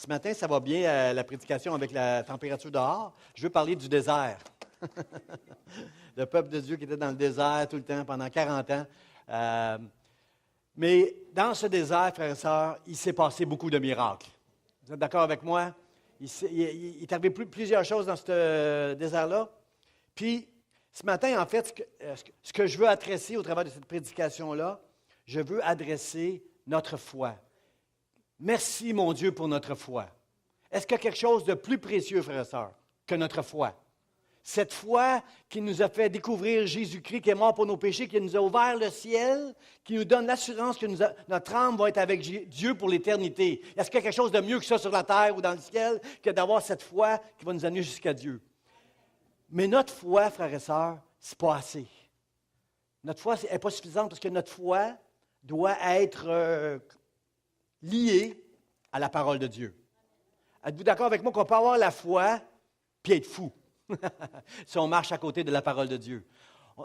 Ce matin, ça va bien, la prédication avec la température dehors. Je veux parler du désert. Le peuple de Dieu qui était dans le désert tout le temps, pendant 40 ans. Mais dans ce désert, frères et sœurs, il s'est passé beaucoup de miracles. Vous êtes d'accord avec moi? Il est arrivé plusieurs choses dans ce désert-là. Puis, ce matin, en fait, ce que je veux adresser au travers de cette prédication-là, je veux adresser notre foi. Merci, mon Dieu, pour notre foi. Est-ce qu'il y a quelque chose de plus précieux, frères et sœurs, que notre foi? Cette foi qui nous a fait découvrir Jésus-Christ, qui est mort pour nos péchés, qui nous a ouvert le ciel, qui nous donne l'assurance que notre âme va être avec Dieu pour l'éternité. Est-ce qu'il y a quelque chose de mieux que ça sur la terre ou dans le ciel que d'avoir cette foi qui va nous amener jusqu'à Dieu? Mais notre foi, frères et sœurs, c'est pas assez. Notre foi n'est pas suffisante parce que notre foi doit être liée à la parole de Dieu. Êtes-vous d'accord avec moi qu'on peut avoir la foi puis être fou si on marche à côté de la parole de Dieu?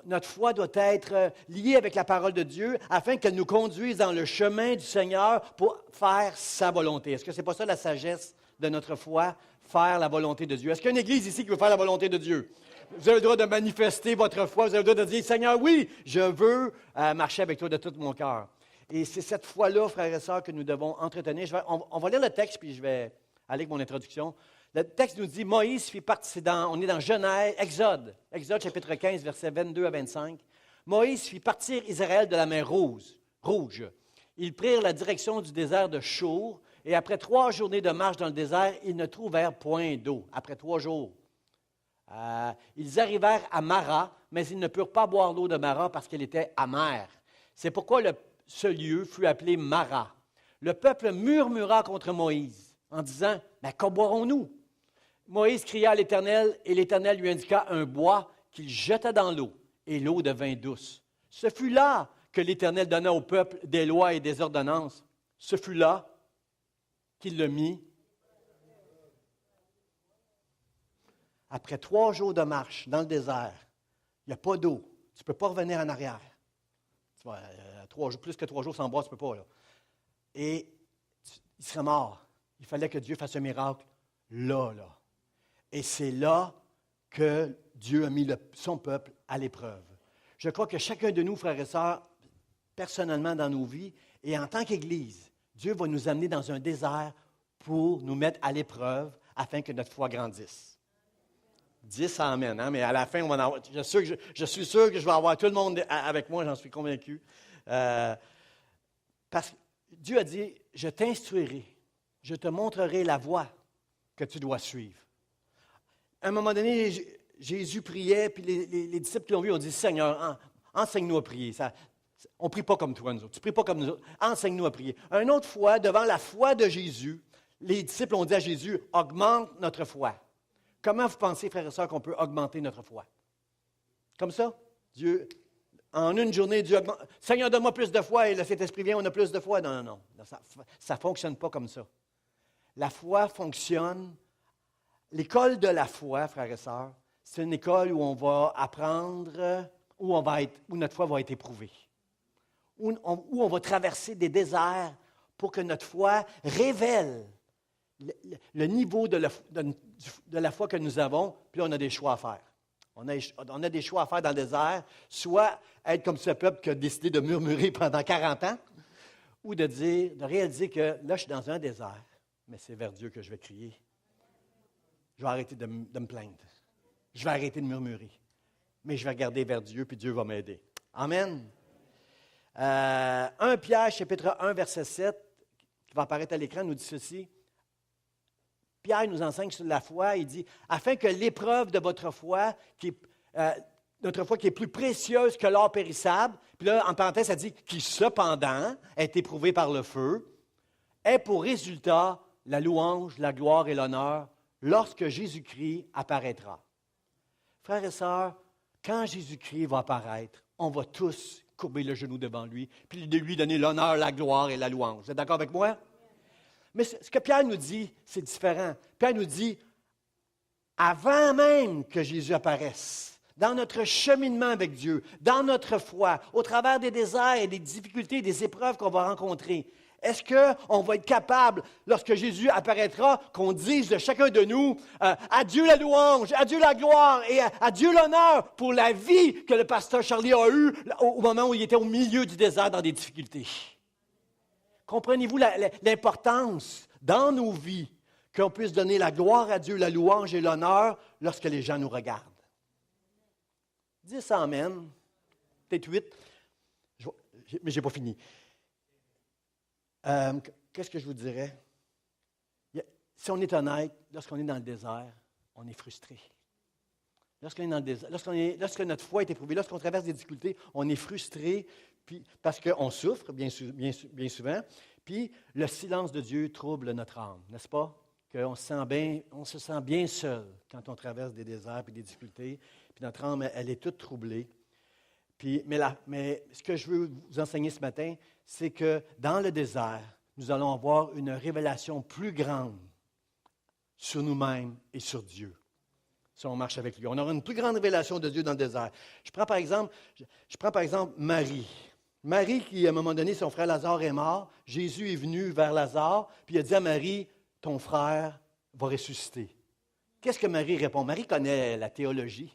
Notre foi doit être liée avec la parole de Dieu afin qu'elle nous conduise dans le chemin du Seigneur pour faire sa volonté. Est-ce que ce n'est pas ça la sagesse de notre foi? Faire la volonté de Dieu. Est-ce qu'il y a une église ici qui veut faire la volonté de Dieu? Vous avez le droit de manifester votre foi. Vous avez le droit de dire, Seigneur, oui, je veux marcher avec toi de tout mon cœur. Et c'est cette foi-là, frères et sœurs, que nous devons entretenir. On va lire le texte, puis je vais aller avec mon introduction. Le texte nous dit, Moïse fit partie, on est dans Genèse, Exode chapitre 15, versets 22 à 25. Moïse fit partir Israël de la mer Rouge. Ils prirent la direction du désert de Chour, et après 3 journées de marche dans le désert, ils ne trouvèrent point d'eau. Après 3 jours. Ils arrivèrent à Mara, mais ils ne purent pas boire l'eau de Mara parce qu'elle était amère. C'est pourquoi ce lieu fut appelé Mara. Le peuple murmura contre Moïse en disant, « Mais qu'en boirons-nous? » Moïse cria à l'Éternel, et l'Éternel lui indiqua un bois qu'il jeta dans l'eau, et l'eau devint douce. Ce fut là que l'Éternel donna au peuple des lois et des ordonnances. Ce fut là qu'il le mit. Après 3 jours de marche dans le désert, il n'y a pas d'eau. Tu ne peux pas revenir en arrière. Tu vois, 3 jours, plus que 3 jours sans boire, tu ne peux pas. Là. Et il serait mort. Il fallait que Dieu fasse un miracle là. Et c'est là que Dieu a mis son peuple à l'épreuve. Je crois que chacun de nous, frères et sœurs, personnellement dans nos vies, et en tant qu'Église, Dieu va nous amener dans un désert pour nous mettre à l'épreuve afin que notre foi grandisse. 10 amen, hein? Mais à la fin, on va en avoir, je suis sûr que je vais avoir tout le monde avec moi, j'en suis convaincu. Parce que Dieu a dit, je t'instruirai, je te montrerai la voie que tu dois suivre. À un moment donné, Jésus priait, puis les disciples qui l'ont vu ont dit, Seigneur, enseigne-nous à prier. On ne prie pas comme toi, nous autres. Tu ne pries pas comme nous autres. Enseigne-nous à prier. Une autre fois, devant la foi de Jésus, les disciples ont dit à Jésus, augmente notre foi. Comment vous pensez, frères et sœurs, qu'on peut augmenter notre foi? Comme ça? Dieu, en une journée, Dieu augmente. Seigneur, donne-moi plus de foi, et le Saint-Esprit vient, on a plus de foi. Non. Ça ne fonctionne pas comme ça. La foi fonctionne. L'école de la foi, frères et sœurs, c'est une école où on va apprendre, où notre foi va être éprouvée. Où on va traverser des déserts pour que notre foi révèle le niveau de la foi que nous avons, puis on a des choix à faire. On a des choix à faire dans le désert, soit être comme ce peuple qui a décidé de murmurer pendant 40 ans, ou de réaliser que là, je suis dans un désert, mais c'est vers Dieu que je vais crier. Je vais arrêter de me plaindre. Je vais arrêter de murmurer. Mais je vais regarder vers Dieu, puis Dieu va m'aider. Amen. 1 Pierre, chapitre 1, verset 7, qui va apparaître à l'écran, nous dit ceci. Pierre nous enseigne sur la foi. Il dit, afin que l'épreuve de votre foi, notre foi qui est plus précieuse que l'or périssable, puis là, en parenthèse, ça dit, qui cependant est éprouvée par le feu, ait pour résultat la louange, la gloire et l'honneur lorsque Jésus-Christ apparaîtra. Frères et sœurs, quand Jésus-Christ va apparaître, on va tous courber le genou devant lui, puis de lui donner l'honneur, la gloire et la louange. Vous êtes d'accord avec moi? Mais ce que Pierre nous dit, c'est différent. Pierre nous dit, avant même que Jésus apparaisse, dans notre cheminement avec Dieu, dans notre foi, au travers des déserts et des difficultés, des épreuves qu'on va rencontrer, Est-ce qu'on va être capable, lorsque Jésus apparaîtra, qu'on dise de chacun de nous, à Dieu la louange, à Dieu la gloire et à Dieu l'honneur pour la vie que le pasteur Charlie a eue au moment où il était au milieu du désert dans des difficultés? Comprenez-vous l'importance dans nos vies qu'on puisse donner la gloire à Dieu, la louange et l'honneur lorsque les gens nous regardent? 10 amen, peut-être 8, mais je n'ai pas fini. Qu'est-ce que je vous dirais? Si on est honnête, lorsqu'on est dans le désert, on est frustré. Lorsqu'on est dans le désert, lorsque notre foi est éprouvée, lorsqu'on traverse des difficultés, on est frustré parce qu'on souffre bien souvent, puis le silence de Dieu trouble notre âme, n'est-ce pas? On se sent bien seul quand on traverse des déserts et des difficultés, puis notre âme, elle est toute troublée. Mais ce que je veux vous enseigner ce matin, c'est que dans le désert, nous allons avoir une révélation plus grande sur nous-mêmes et sur Dieu, si on marche avec lui. On aura une plus grande révélation de Dieu dans le désert. Je prends par exemple Marie. Marie qui, à un moment donné, son frère Lazare est mort. Jésus est venu vers Lazare, puis il a dit à Marie, « Ton frère va ressusciter. » Qu'est-ce que Marie répond? Marie connaît la théologie.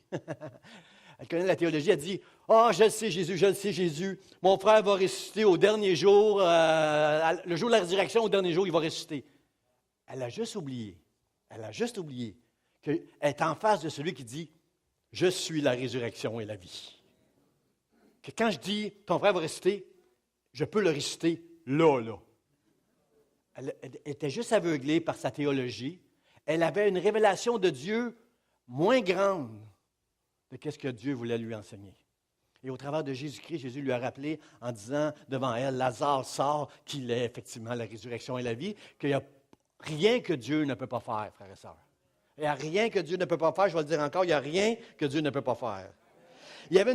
Elle connaît la théologie. Elle dit, « Ah, je le sais, Jésus. Mon frère va ressusciter au dernier jour. Le jour de la résurrection, au dernier jour, il va ressusciter. » Elle a juste oublié qu'elle est en face de celui qui dit, « Je suis la résurrection et la vie. » Que quand je dis, « Ton frère va ressusciter », je peux le ressusciter là. Elle était juste aveuglée par sa théologie. Elle avait une révélation de Dieu moins grande de ce que Dieu voulait lui enseigner. Et au travers de Jésus-Christ, Jésus lui a rappelé en disant devant elle, Lazare sort, qu'il est effectivement la résurrection et la vie, qu'il n'y a rien que Dieu ne peut pas faire, frères et sœurs. Il n'y a rien que Dieu ne peut pas faire, je vais le dire encore, il n'y a rien que Dieu ne peut pas faire. Il y avait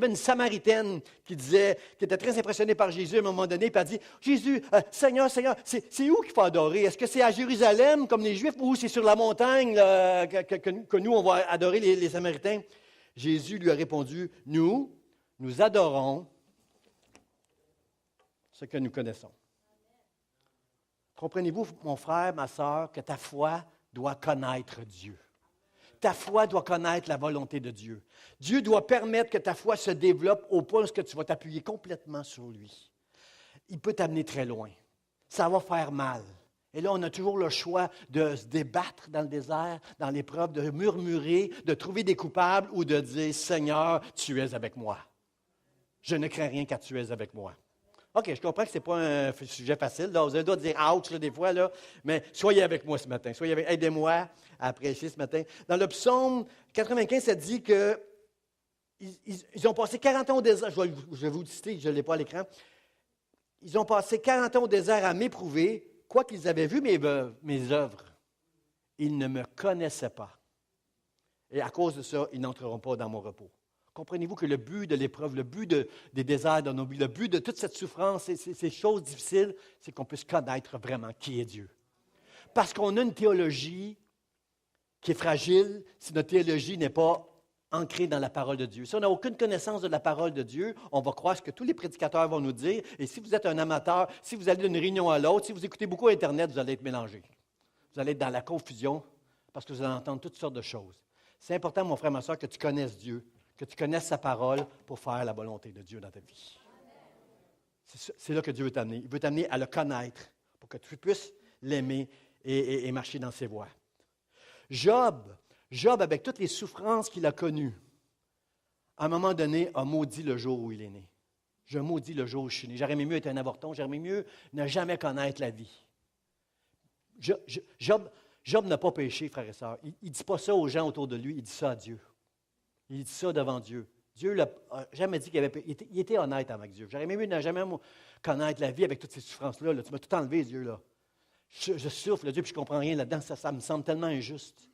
une Samaritaine qui était très impressionnée par Jésus à un moment donné, puis elle dit, « Jésus, Seigneur, c'est où qu'il faut adorer? Est-ce que c'est à Jérusalem, comme les Juifs, ou c'est sur la montagne que nous, on va adorer les Samaritains? » Jésus lui a répondu, « Nous adorons ce que nous connaissons. » Comprenez-vous, mon frère, ma sœur, que ta foi doit connaître Dieu. Ta foi doit connaître la volonté de Dieu. Dieu doit permettre que ta foi se développe au point où tu vas t'appuyer complètement sur lui. Il peut t'amener très loin. Ça va faire mal. Et là, on a toujours le choix de se débattre dans le désert, dans l'épreuve, de murmurer, de trouver des coupables ou de dire, « Seigneur, tu es avec moi. Je ne crains rien car tu es avec moi. » OK, je comprends que ce n'est pas un sujet facile. Là. Vous avez le droit de dire « ouch » des fois, là, mais soyez avec moi ce matin. Aidez-moi à prêcher ce matin. Dans le psaume 95, ça dit qu'ils ont passé 40 ans au désert. Je vais vous le citer, je ne l'ai pas à l'écran. Ils ont passé 40 ans au désert à m'éprouver, quoiqu'ils avaient vu mes œuvres. Ils ne me connaissaient pas. Et à cause de ça, ils n'entreront pas dans mon repos. Comprenez-vous que le but de l'épreuve, le but des déserts dans nos vies, le but de toute cette souffrance, ces choses difficiles, c'est qu'on puisse connaître vraiment qui est Dieu. Parce qu'on a une théologie qui est fragile si notre théologie n'est pas ancrée dans la parole de Dieu. Si on n'a aucune connaissance de la parole de Dieu, on va croire ce que tous les prédicateurs vont nous dire. Et si vous êtes un amateur, si vous allez d'une réunion à l'autre, si vous écoutez beaucoup Internet, vous allez être mélangé. Vous allez être dans la confusion parce que vous allez entendre toutes sortes de choses. C'est important, mon frère, ma soeur, que tu connaisses Dieu, que tu connaisses sa parole pour faire la volonté de Dieu dans ta vie. C'est là que Dieu veut t'amener. Il veut t'amener à le connaître pour que tu puisses l'aimer et marcher dans ses voies. Job, avec toutes les souffrances qu'il a connues, à un moment donné, a maudit le jour où il est né. Je maudis le jour où je suis né. J'aurais aimé mieux être un avorton, j'aurais aimé mieux ne jamais connaître la vie. Job n'a pas péché, frères et sœurs. Il ne dit pas ça aux gens autour de lui, il dit ça à Dieu. Il dit ça devant Dieu. Dieu n'a jamais dit qu'il avait péché. Il était honnête avec Dieu. J'aurais aimé mieux ne jamais connaître la vie avec toutes ces souffrances-là. Là. Tu m'as tout enlevé, Dieu. Là. Je souffre, Dieu, puis je ne comprends rien là-dedans. Ça me semble tellement injuste.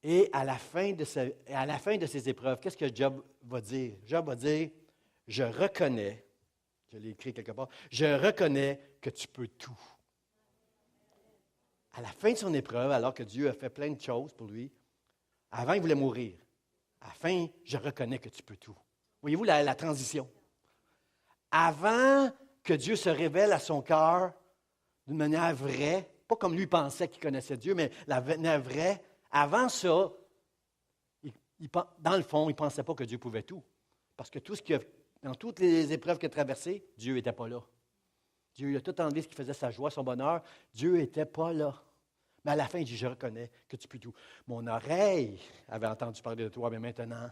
Et à la fin de ces épreuves, qu'est-ce que Job va dire? Job va dire, je reconnais, je l'ai écrit quelque part, je reconnais que tu peux tout. À la fin de son épreuve, alors que Dieu a fait plein de choses pour lui, avant il voulait mourir. À la fin, je reconnais que tu peux tout. Voyez-vous la transition? Avant que Dieu se révèle à son cœur d'une manière vraie, pas comme lui pensait qu'il connaissait Dieu, mais la manière vraie, avant ça, dans le fond, il ne pensait pas que Dieu pouvait tout. Parce que dans toutes les épreuves qu'il a traversées, Dieu n'était pas là. Dieu il a tout enlevé ce qui faisait sa joie, son bonheur. Dieu n'était pas là. Mais à la fin, il dit, je reconnais que tu peux tout. Mon oreille avait entendu parler de toi, mais maintenant,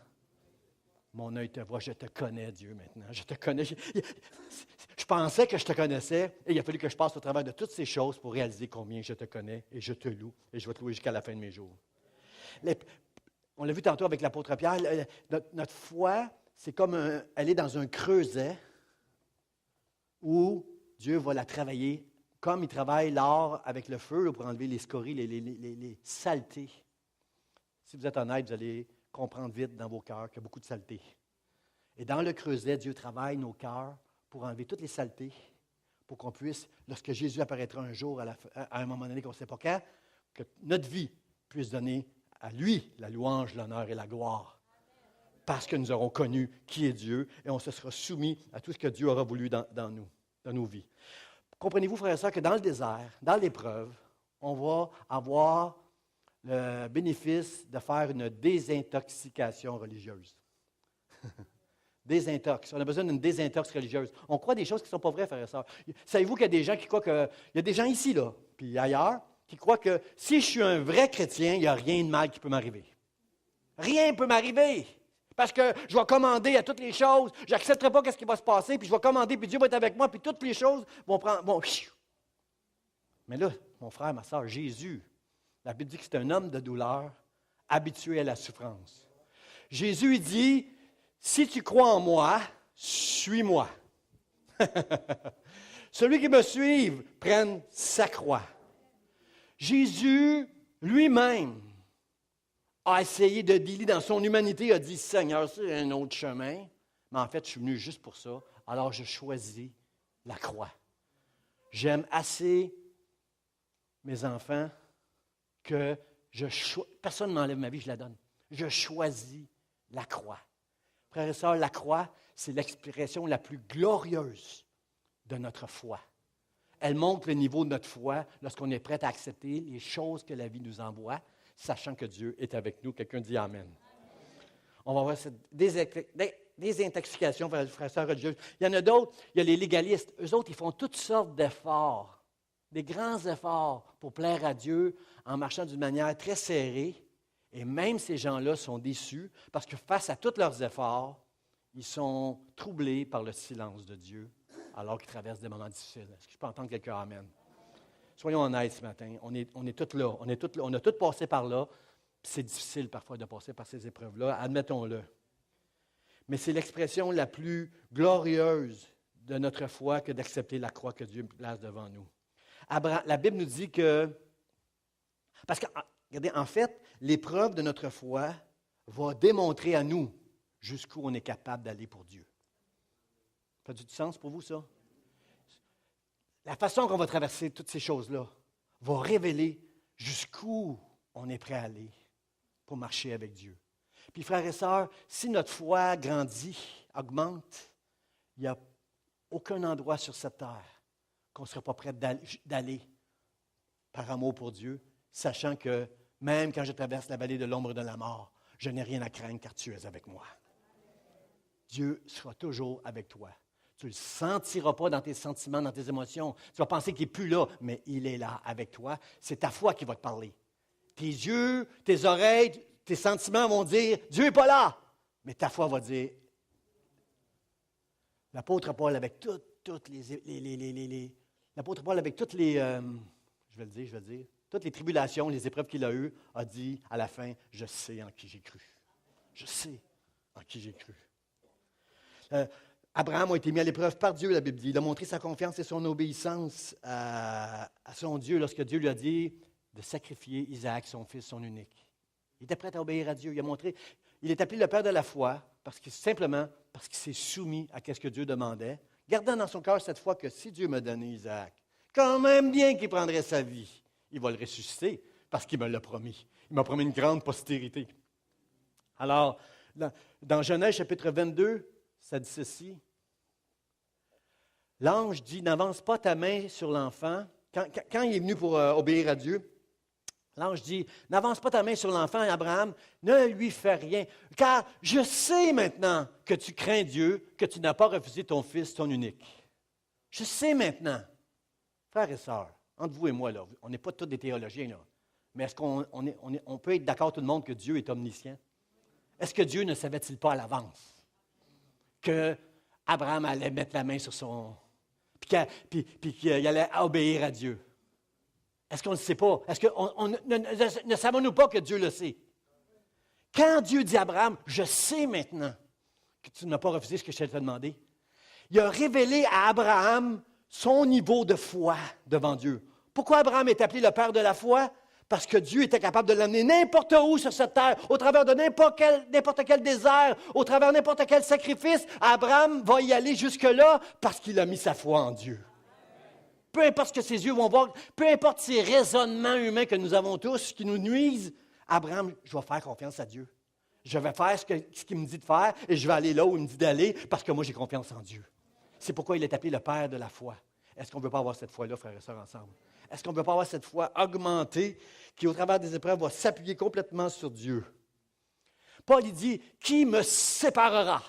mon œil te voit, je te connais, Dieu, maintenant. Je te connais. Je pensais que je te connaissais et il a fallu que je passe au travers de toutes ces choses pour réaliser combien je te connais et je te loue et je vais te louer jusqu'à la fin de mes jours. On l'a vu tantôt avec l'apôtre Pierre, notre foi, c'est comme elle est dans un creuset où Dieu va la travailler comme il travaille l'or avec le feu là, pour enlever les scories, les saletés. Si vous êtes honnête, vous allez comprendre vite dans vos cœurs qu'il y a beaucoup de saletés. Et dans le creuset, Dieu travaille nos cœurs pour enlever toutes les saletés, pour qu'on puisse, lorsque Jésus apparaîtra un jour, à un moment donné qu'on ne sait pas quand, que notre vie puisse donner à lui la louange, l'honneur et la gloire. Parce que nous aurons connu qui est Dieu et on se sera soumis à tout ce que Dieu aura voulu dans nos vies. Comprenez-vous, frères et sœurs, que dans le désert, dans l'épreuve, on va avoir le bénéfice de faire une désintoxication religieuse. Désintox. On a besoin d'une désintox religieuse. On croit des choses qui ne sont pas vraies, frères et sœurs. Savez-vous qu'il y a des gens qui croient que... Il y a des gens ici, là, puis ailleurs, qui croient que si je suis un vrai chrétien, il n'y a rien de mal qui peut m'arriver. Rien ne peut m'arriver. Parce que je vais commander à toutes les choses, je n'accepterai pas ce qui va se passer, puis je vais commander, puis Dieu va être avec moi, puis toutes les choses vont prendre... Bon, mais là, mon frère, ma soeur, Jésus, la Bible dit que c'est un homme de douleur, habitué à la souffrance. Jésus dit, si tu crois en moi, suis-moi. Celui qui me suive, prenne sa croix. Jésus lui-même a essayé de dealer dans son humanité, a dit, Seigneur, c'est un autre chemin, mais en fait, je suis venu juste pour ça, alors je choisis la croix. J'aime assez mes enfants que personne ne m'enlève ma vie, je la donne. Je choisis la croix. Frères et sœurs, la croix, c'est l'expression la plus glorieuse de notre foi. Elle montre le niveau de notre foi lorsqu'on est prêt à accepter les choses que la vie nous envoie, sachant que Dieu est avec nous. Quelqu'un dit Amen. On va voir cette désintoxication, frères et sœurs religieuses. Il y en a d'autres, il y a les légalistes. Eux autres, ils font toutes sortes d'efforts, des grands efforts pour plaire à Dieu en marchant d'une manière très serrée. Et même ces gens-là sont déçus parce que face à tous leurs efforts, ils sont troublés par le silence de Dieu alors qu'ils traversent des moments difficiles. Est-ce que je peux entendre quelqu'un Amen? Soyons honnêtes ce matin. On est tous là. On a tous passé par là. C'est difficile parfois de passer par ces épreuves-là, admettons-le. Mais c'est l'expression la plus glorieuse de notre foi que d'accepter la croix que Dieu place devant nous. La Bible nous dit que... Parce que, regardez, en fait, l'épreuve de notre foi va démontrer à nous jusqu'où on est capable d'aller pour Dieu. Ça fait du sens pour vous, ça? La façon qu'on va traverser toutes ces choses-là va révéler jusqu'où on est prêt à aller pour marcher avec Dieu. Puis, frères et sœurs, si notre foi grandit, augmente, il n'y a aucun endroit sur cette terre qu'on ne serait pas prêt d'aller par amour pour Dieu, sachant que même quand je traverse la vallée de l'ombre de la mort, je n'ai rien à craindre car tu es avec moi. Dieu sera toujours avec toi. Tu ne le sentiras pas dans tes sentiments, dans tes émotions. Tu vas penser qu'il n'est plus là, mais il est là avec toi. C'est ta foi qui va te parler. Tes yeux, tes oreilles, tes sentiments vont dire « Dieu n'est pas là ». Mais ta foi va dire « L'apôtre Paul avec toutes les l'apôtre Paul avec toutes les toutes les tribulations, les épreuves qu'il a eues, a dit à la fin « Je sais en qui j'ai cru. Je sais en qui j'ai cru. » Abraham a été mis à l'épreuve par Dieu, la Bible dit. Il a montré sa confiance et son obéissance à son Dieu lorsque Dieu lui a dit de sacrifier Isaac, son fils, son unique. Il était prêt à obéir à Dieu. Il est appelé le père de la foi simplement parce qu'il s'est soumis à ce que Dieu demandait, gardant dans son cœur cette foi que si Dieu m'a donné Isaac, quand même bien qu'il prendrait sa vie, il va le ressusciter parce qu'il me l'a promis. Il m'a promis une grande postérité. Alors, dans Genèse chapitre 22, ça dit ceci. L'ange dit, n'avance pas ta main sur l'enfant. Quand il est venu pour obéir à Dieu, l'ange dit, n'avance pas ta main sur l'enfant, Abraham, ne lui fais rien, car je sais maintenant que tu crains Dieu, que tu n'as pas refusé ton fils, ton unique. Je sais maintenant. Frères et sœurs, entre vous et moi, là, on n'est pas tous des théologiens, là, mais est-ce qu'on peut être d'accord tout le monde que Dieu est omniscient? Est-ce que Dieu ne savait-il pas à l'avance que Abraham allait mettre la main sur son... puis qu'il allait obéir à Dieu? Est-ce qu'on ne le sait pas? Est-ce que ne savons-nous pas que Dieu le sait? Quand Dieu dit à Abraham, « Je sais maintenant que tu n'as pas refusé ce que je t'ai demandé », il a révélé à Abraham son niveau de foi devant Dieu. Pourquoi Abraham est appelé le père de la foi? Parce que Dieu était capable de l'amener n'importe où sur cette terre, au travers de n'importe quel désert, au travers de n'importe quel sacrifice. Abraham va y aller jusque-là parce qu'il a mis sa foi en Dieu. Peu importe ce que ses yeux vont voir, peu importe ces raisonnements humains que nous avons tous qui nous nuisent, Abraham, je vais faire confiance à Dieu. Je vais faire ce qu'il me dit de faire et je vais aller là où il me dit d'aller parce que moi, j'ai confiance en Dieu. C'est pourquoi il est appelé le père de la foi. Est-ce qu'on ne veut pas avoir cette foi-là, frères et sœurs, ensemble? Est-ce qu'on ne veut pas avoir cette foi augmentée qui, au travers des épreuves, va s'appuyer complètement sur Dieu? Paul, il dit, « Qui me séparera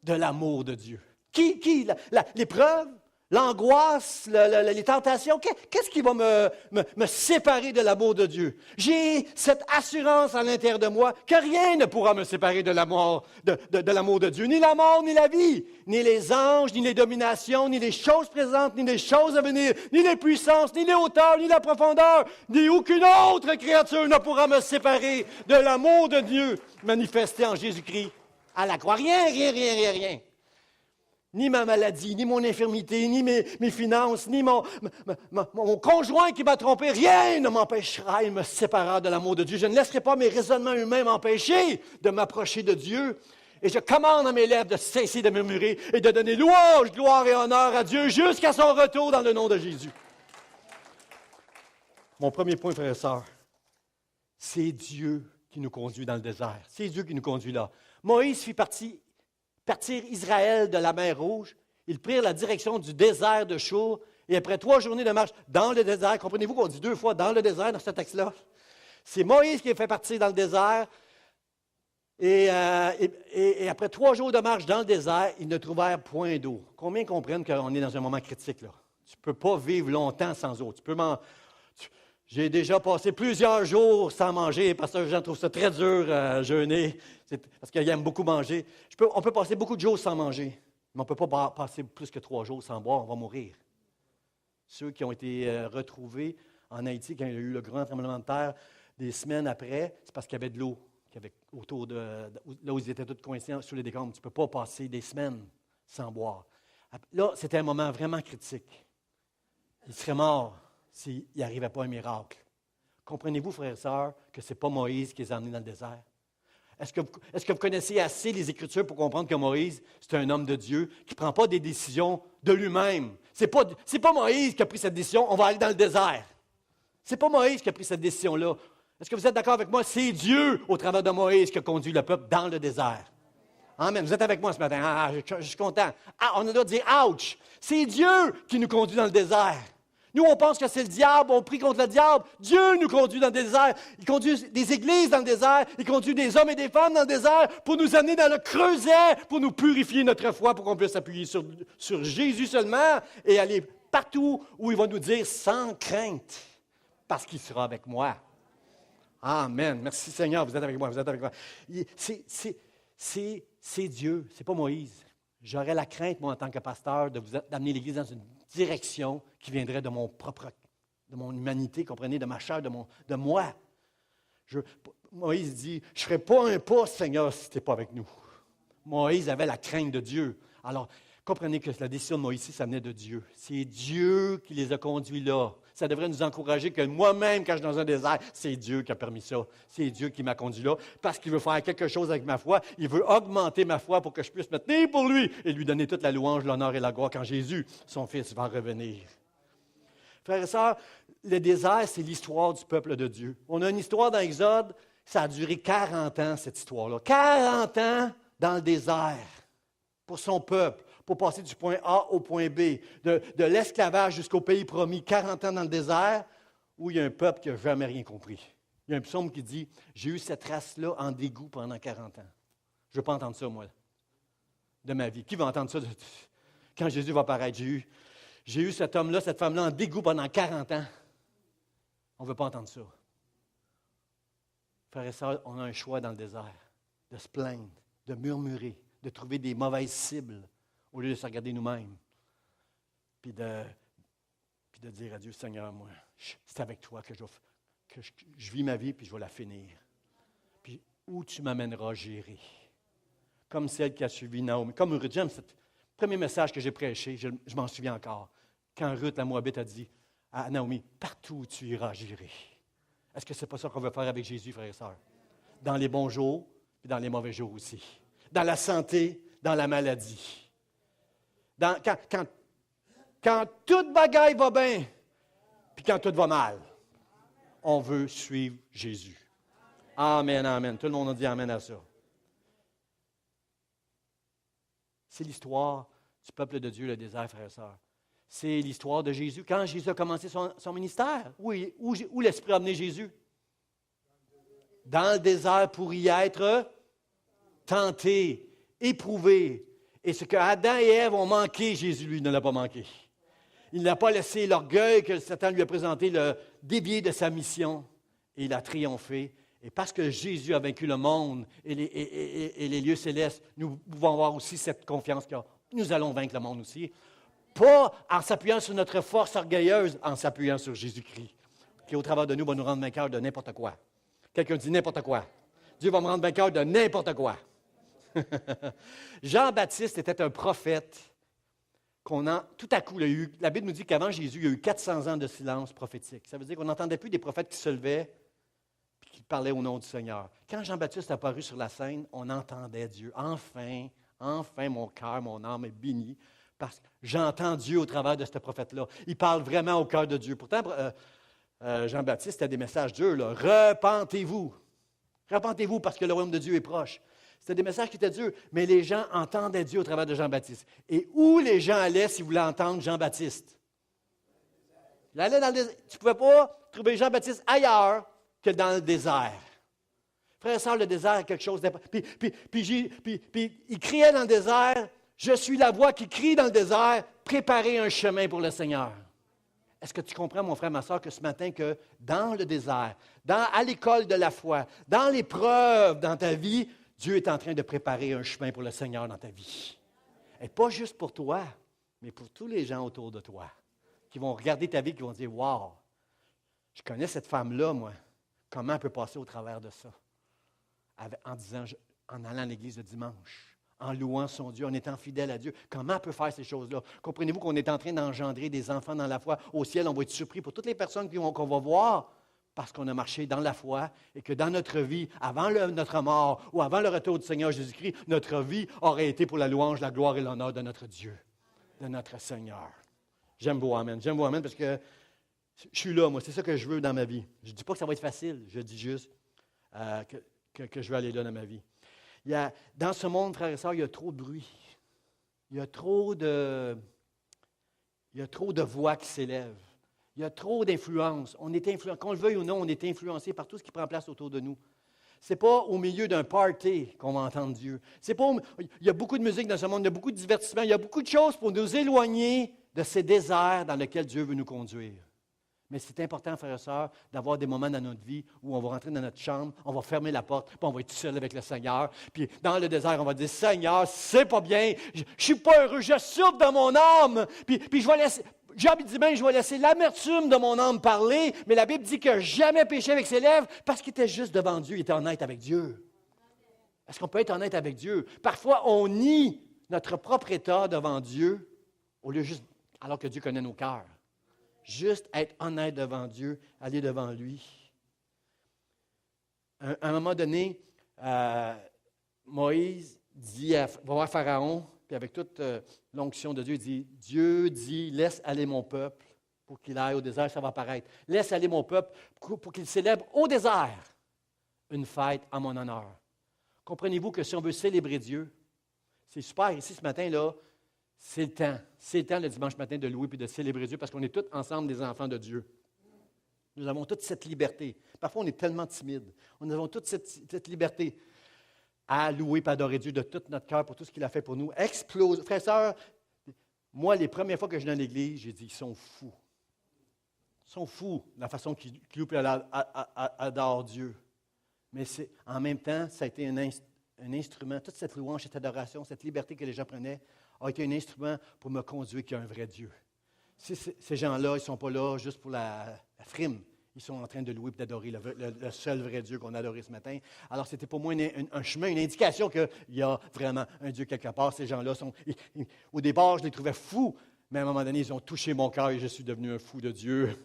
de l'amour de Dieu? » Qui? L'épreuve? L'angoisse, les tentations, qu'est-ce qui va me séparer de l'amour de Dieu? J'ai cette assurance à l'intérieur de moi que rien ne pourra me séparer de l'amour de Dieu. Ni la mort, ni la vie, ni les anges, ni les dominations, ni les choses présentes, ni les choses à venir, ni les puissances, ni les hauteurs, ni la profondeur, ni aucune autre créature ne pourra me séparer de l'amour de Dieu manifesté en Jésus-Christ à la croix. Rien. Ni ma maladie, ni mon infirmité, ni mes finances, ni mon conjoint qui m'a trompé, rien ne m'empêchera et me séparera de l'amour de Dieu. Je ne laisserai pas mes raisonnements humains m'empêcher de m'approcher de Dieu. Et je commande à mes lèvres de cesser de murmurer et de donner louange, gloire et honneur à Dieu jusqu'à son retour dans le nom de Jésus. Mon premier point, frères et sœurs, c'est Dieu qui nous conduit dans le désert. C'est Dieu qui nous conduit là. Moïse fit partir Israël de la mer Rouge. Ils prirent la direction du désert de Chour. Et après 3 journées de marche dans le désert, comprenez-vous qu'on dit 2 fois dans le désert dans ce texte-là? C'est Moïse qui est fait partir dans le désert. Et après 3 jours de marche dans le désert, ils ne trouvèrent point d'eau. Combien comprennent qu'on est dans un moment critique, là? Tu ne peux pas vivre longtemps sans eau. J'ai déjà passé plusieurs jours sans manger parce que j'en trouve ça très dur à jeûner, parce qu'ils aiment beaucoup manger. On peut passer beaucoup de jours sans manger, mais on ne peut pas passer plus que 3 jours sans boire, on va mourir. Ceux qui ont été retrouvés en Haïti, quand il y a eu le grand tremblement de terre, des semaines après, c'est parce qu'il y avait de l'eau autour là où ils étaient tous coincés sous les décombres. Tu ne peux pas passer des semaines sans boire. Là, c'était un moment vraiment critique. Ils seraient morts s'il n'arrivait pas un miracle. Comprenez-vous, frères et sœurs, que ce n'est pas Moïse qui les a emmenés dans le désert? Est-ce que vous connaissez assez les Écritures pour comprendre que Moïse, c'est un homme de Dieu qui ne prend pas des décisions de lui-même? Ce n'est pas Moïse qui a pris cette décision, on va aller dans le désert. Ce n'est pas Moïse qui a pris cette décision-là. Est-ce que vous êtes d'accord avec moi? C'est Dieu, au travers de Moïse, qui a conduit le peuple dans le désert. Amen. Vous êtes avec moi ce matin. Je suis content. On doit dire « ouch ». C'est Dieu qui nous conduit dans le désert. Nous, on pense que c'est le diable, on prie contre le diable. Dieu nous conduit dans le désert. Il conduit des églises dans le désert. Il conduit des hommes et des femmes dans le désert pour nous amener dans le creuset, pour nous purifier notre foi, pour qu'on puisse s'appuyer sur Jésus seulement et aller partout où il va nous dire sans crainte, parce qu'il sera avec moi. Amen. Merci Seigneur, vous êtes avec moi, C'est Dieu, ce n'est pas Moïse. J'aurais la crainte, moi, en tant que pasteur, d'amener l'Église dans une direction qui viendrait de mon humanité, comprenez, de ma chair, de moi. Moïse dit, je ne ferai pas un pas, Seigneur, si tu n'es pas avec nous. Moïse avait la crainte de Dieu. Alors, comprenez que la décision de Moïse, ça venait de Dieu. C'est Dieu qui les a conduits là. Ça devrait nous encourager que moi-même, quand je suis dans un désert, c'est Dieu qui a permis ça. C'est Dieu qui m'a conduit là parce qu'il veut faire quelque chose avec ma foi. Il veut augmenter ma foi pour que je puisse me tenir pour lui et lui donner toute la louange, l'honneur et la gloire quand Jésus, son Fils, va revenir. Frères et sœurs, le désert, c'est l'histoire du peuple de Dieu. On a une histoire dans Exode, ça a duré 40 ans, cette histoire-là. 40 ans dans le désert pour son peuple, pour passer du point A au point B, de l'esclavage jusqu'au pays promis, 40 ans dans le désert, où il y a un peuple qui n'a jamais rien compris. Il y a un psaume qui dit « J'ai eu cette race-là en dégoût pendant 40 ans. » Je ne veux pas entendre ça, moi, de ma vie. Qui va entendre ça quand Jésus va apparaître? J'ai eu cet homme-là, cette femme-là en dégoût pendant 40 ans. On ne veut pas entendre ça. Frères et sœurs, on a un choix dans le désert, de se plaindre, de murmurer, de trouver des mauvaises cibles au lieu de se regarder nous-mêmes. Puis de dire à Dieu, Seigneur, moi, c'est avec toi que je vis ma vie, puis je vais la finir. Puis où tu m'amèneras, j'irai. Comme celle qui a suivi Naomi. Comme Ruth, j'aime ce premier message que j'ai prêché, je m'en souviens encore. Quand Ruth, la Moabite, a dit à Naomi, partout où tu iras, j'irai. Est-ce que ce n'est pas ça qu'on veut faire avec Jésus, frères et sœurs? Dans les bons jours, puis dans les mauvais jours aussi. Dans la santé, dans la maladie. Quand toute bagaille va bien, puis quand tout va mal, on veut suivre Jésus. Amen, amen. Tout le monde a dit amen à ça. C'est l'histoire du peuple de Dieu, le désert, frères et sœurs. C'est l'histoire de Jésus. Quand Jésus a commencé son ministère, où l'Esprit a amené Jésus? Dans le désert pour y être tenté, éprouvé. Et ce que Adam et Ève ont manqué, Jésus, lui, ne l'a pas manqué. Il n'a pas laissé l'orgueil que Satan lui a présenté le dévier de sa mission. Et il a triomphé. Et parce que Jésus a vaincu le monde et les lieux célestes, nous pouvons avoir aussi cette confiance que nous allons vaincre le monde aussi. Pas en s'appuyant sur notre force orgueilleuse, en s'appuyant sur Jésus-Christ, qui au travers de nous va nous rendre vainqueurs de n'importe quoi. Quelqu'un dit n'importe quoi. Dieu va me rendre vainqueur de n'importe quoi. Jean-Baptiste était un prophète tout à coup, la Bible nous dit qu'avant Jésus, il y a eu 400 ans de silence prophétique. Ça veut dire qu'on n'entendait plus des prophètes qui se levaient et qui parlaient au nom du Seigneur. Quand Jean-Baptiste est apparu sur la scène, on entendait Dieu. Enfin, mon cœur, mon âme est bénie, parce que j'entends Dieu au travers de ce prophète-là. Il parle vraiment au cœur de Dieu. Pourtant, Jean-Baptiste a des messages durs, là. Repentez-vous. Repentez-vous parce que le royaume de Dieu est proche. C'était des messages qui étaient durs, mais les gens entendaient Dieu au travers de Jean-Baptiste. Et où les gens allaient s'ils voulaient entendre Jean-Baptiste? Ils allaient dans le désert. Tu ne pouvais pas trouver Jean-Baptiste ailleurs que dans le désert. Frère et sœur, le désert est quelque chose d'important. Puis il criait dans le désert, « Je suis la voix qui crie dans le désert, préparez un chemin pour le Seigneur. » Est-ce que tu comprends, mon frère, ma sœur, que ce matin, que dans le désert, à l'école de la foi, dans l'épreuve dans ta vie, Dieu est en train de préparer un chemin pour le Seigneur dans ta vie. Et pas juste pour toi, mais pour tous les gens autour de toi, qui vont regarder ta vie et qui vont dire, « Wow, je connais cette femme-là, moi. Comment elle peut passer au travers de ça? » En allant à l'église le dimanche, en louant son Dieu, en étant fidèle à Dieu. Comment elle peut faire ces choses-là? Comprenez-vous qu'on est en train d'engendrer des enfants dans la foi? Au ciel, on va être surpris pour toutes les personnes qu'on va voir parce qu'on a marché dans la foi et que dans notre vie, avant notre mort ou avant le retour du Seigneur Jésus-Christ, notre vie aurait été pour la louange, la gloire et l'honneur de notre Dieu, de notre Seigneur. J'aime vos amen. J'aime vos amen parce que je suis là, moi. C'est ça que je veux dans ma vie. Je ne dis pas que ça va être facile. Je dis juste que je veux aller là dans ma vie. Dans ce monde, frères et sœurs, il y a trop de bruit. Il y a trop de voix qui s'élèvent. Il y a trop d'influence. On est influencé, qu'on le veuille ou non, on est influencé par tout ce qui prend place autour de nous. Ce n'est pas au milieu d'un party qu'on va entendre Dieu. Il y a beaucoup de musique dans ce monde, il y a beaucoup de divertissement, il y a beaucoup de choses pour nous éloigner de ces déserts dans lesquels Dieu veut nous conduire. Mais c'est important, frères et sœurs, d'avoir des moments dans notre vie où on va rentrer dans notre chambre, on va fermer la porte, puis on va être tout seul avec le Seigneur. Puis dans le désert, on va dire, « Seigneur, c'est pas bien, je ne suis pas heureux, je souffre dans mon âme. » Puis je vais laisser, Job dit même, je vais laisser l'amertume de mon âme parler, mais la Bible dit qu'il n'a jamais péché avec ses lèvres parce qu'il était juste devant Dieu, il était honnête avec Dieu. Est-ce qu'on peut être honnête avec Dieu? Parfois, on nie notre propre état devant Dieu, au lieu juste, alors que Dieu connaît nos cœurs. Juste être honnête devant Dieu, aller devant lui. À un moment donné, Moïse va voir Pharaon, puis avec toute l'onction de Dieu, il dit, Dieu dit, laisse aller mon peuple pour qu'il aille au désert, ça va apparaître. Laisse aller mon peuple pour qu'il célèbre au désert une fête en mon honneur. Comprenez-vous que si on veut célébrer Dieu, c'est super. Ici, ce matin, là, C'est le temps. C'est le temps le dimanche matin de louer et de célébrer Dieu parce qu'on est tous ensemble des enfants de Dieu. Nous avons toute cette liberté. Parfois, on est tellement timide. Nous avons toute cette liberté à louer et adorer Dieu de tout notre cœur pour tout ce qu'il a fait pour nous. Explose. Frères et sœurs, moi, les premières fois que je viens dans l'Église, j'ai dit, ils sont fous. Ils sont fous de la façon qu'ils louent et adorent Dieu. Mais en même temps, ça a été un instrument. Toute cette louange, cette adoration, cette liberté que les gens prenaient a été un instrument pour me conduire qu'il y a un vrai Dieu. Ces gens-là, ils ne sont pas là juste pour la frime. Ils sont en train de louer et d'adorer le seul vrai Dieu qu'on a adoré ce matin. Alors, c'était pour moi un chemin, une indication qu'il y a vraiment un Dieu quelque part. Ces gens-là au départ, je les trouvais fous, mais à un moment donné, ils ont touché mon cœur et je suis devenu un fou de Dieu,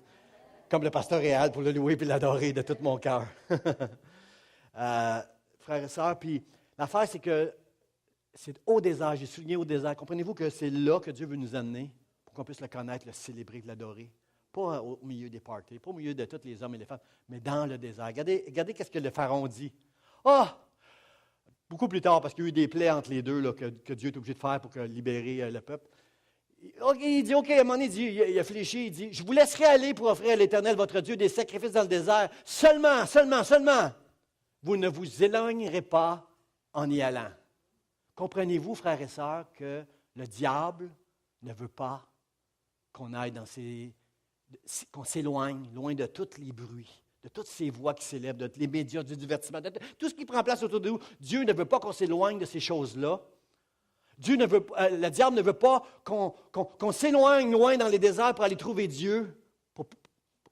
comme le pasteur Réal, pour le louer et l'adorer de tout mon cœur. Frères et sœurs, puis l'affaire, c'est que c'est au désert, j'ai souligné au désert. Comprenez-vous que c'est là que Dieu veut nous amener pour qu'on puisse le connaître, le célébrer, l'adorer. Pas au milieu des parties, pas au milieu de tous les hommes et les femmes, mais dans le désert. Regardez qu'est-ce que le Pharaon dit. Beaucoup plus tard, parce qu'il y a eu des plaies entre les deux là, que Dieu est obligé de faire pour libérer le peuple. Il dit, OK, à un moment donné, il a fléchi, il dit, je vous laisserai aller pour offrir à l'Éternel, votre Dieu, des sacrifices dans le désert. Seulement, vous ne vous éloignerez pas en y allant. Comprenez-vous, frères et sœurs, que le diable ne veut pas qu'on aille qu'on s'éloigne, loin de tous les bruits, de toutes ces voix qui s'élèvent, de tous les médias, du divertissement, de tout ce qui prend place autour de nous. Dieu ne veut pas qu'on s'éloigne de ces choses-là. Le diable ne veut pas qu'on s'éloigne loin dans les déserts pour aller trouver Dieu,